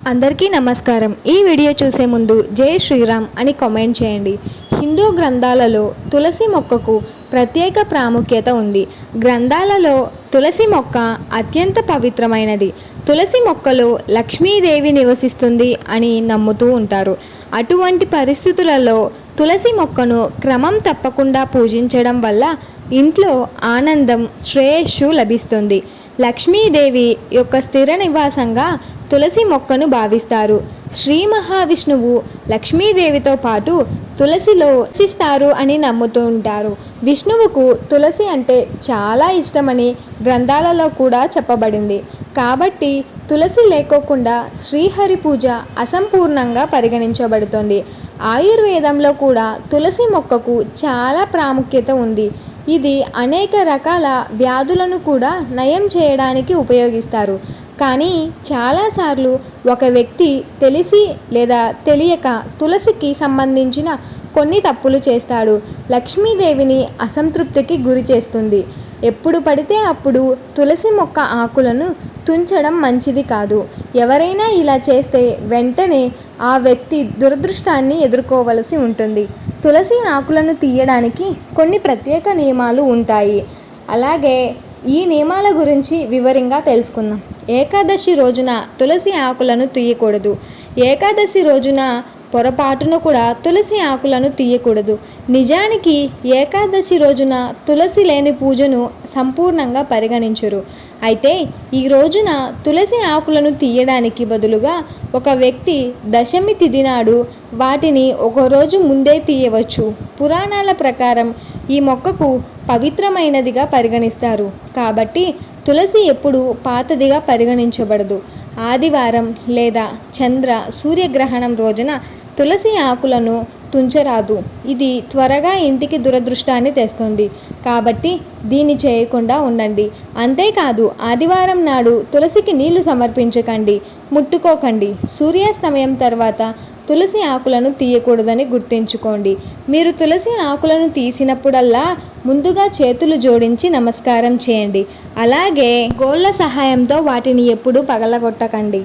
అందరికీ నమస్కారం. ఈ వీడియో చూసే ముందు జై శ్రీరామ్ అని కామెంట్ చేయండి. హిందూ గ్రంథాలలో తులసి మొక్కకు ప్రత్యేక ప్రాముఖ్యత ఉంది. గ్రంథాలలో తులసి మొక్క అత్యంత పవిత్రమైనది. తులసి మొక్కలో లక్ష్మీదేవి నివసిస్తుంది అని నమ్ముతూ ఉంటారు. అటువంటి పరిస్థితులలో తులసి మొక్కను క్రమం తప్పకుండా పూజించడం వల్ల ఇంట్లో ఆనందం, శ్రేయస్సు లభిస్తుంది. లక్ష్మీదేవి యొక్క స్థిర నివాసంగా తులసి మొక్కను భావిస్తారు. శ్రీ మహావిష్ణువు లక్ష్మీదేవితో పాటు తులసిలో వసిస్తారు అని నమ్ముతూ ఉంటారు. విష్ణువుకు తులసి అంటే చాలా ఇష్టమని గ్రంథాలలో కూడా చెప్పబడింది. కాబట్టి తులసి లేకోకుండా శ్రీహరి పూజ అసంపూర్ణంగా పరిగణించబడుతుంది. ఆయుర్వేదంలో కూడా తులసి మొక్కకు చాలా ప్రాముఖ్యత ఉంది. ఇది అనేక రకాల వ్యాధులను కూడా నయం చేయడానికి ఉపయోగిస్తారు. కానీ చాలాసార్లు ఒక వ్యక్తి తెలిసి లేదా తెలియక తులసికి సంబంధించిన కొన్ని తప్పులు చేస్తాడు. లక్ష్మీదేవిని అసంతృప్తికి గురి చేస్తుంది. ఎప్పుడు పడితే అప్పుడు తులసి మొక్క ఆకులను తుంచడం మంచిది కాదు. ఎవరైనా ఇలా చేస్తే వెంటనే ఆ వ్యక్తి దురదృష్టాన్ని ఎదుర్కోవలసి ఉంటుంది. తులసి ఆకులను తీయడానికి కొన్ని ప్రత్యేక నియమాలు ఉంటాయి. అలాగే ఈ నియమాల గురించి వివరంగా తెలుసుకుందాం. ఏకాదశి రోజున తులసి ఆకులను తీయకూడదు. ఏకాదశి రోజున పొరపాటును కూడా తులసి ఆకులను తీయకూడదు. నిజానికి ఏకాదశి రోజున తులసి లేని పూజను సంపూర్ణంగా పరిగణించరు. అయితే ఈ రోజున తులసి ఆకులను తీయడానికి బదులుగా ఒక వ్యక్తి దశమి తిథి నాడు వాటిని ఒకరోజు ముందే తీయవచ్చు. పురాణాల ప్రకారం ఈ మొక్కకు పవిత్రమైనదిగా పరిగణిస్తారు. కాబట్టి తులసి ఎప్పుడు పాతదిగా పరిగణించబడదు. ఆదివారం లేదా చంద్ర సూర్యగ్రహణం రోజున తులసి ఆకులను తుంచరాదు. ఇది త్వరగా ఇంటికి దురదృష్టాన్ని తెస్తుంది. కాబట్టి దీన్ని చేయకుండా ఉండండి. అంతేకాదు ఆదివారం నాడు తులసికి నీళ్లు సమర్పించకండి, ముట్టుకోకండి. సూర్యాస్తమయం తర్వాత తులసి ఆకులను తీయకూడదని గుర్తుంచుకోండి. మీరు తులసి ఆకులను తీసినప్పుడల్లా ముందుగా చేతులు జోడించి నమస్కారం చేయండి. అలాగే గోళ్ళ సహాయంతో వాటిని ఎప్పుడూ పగలగొట్టకండి.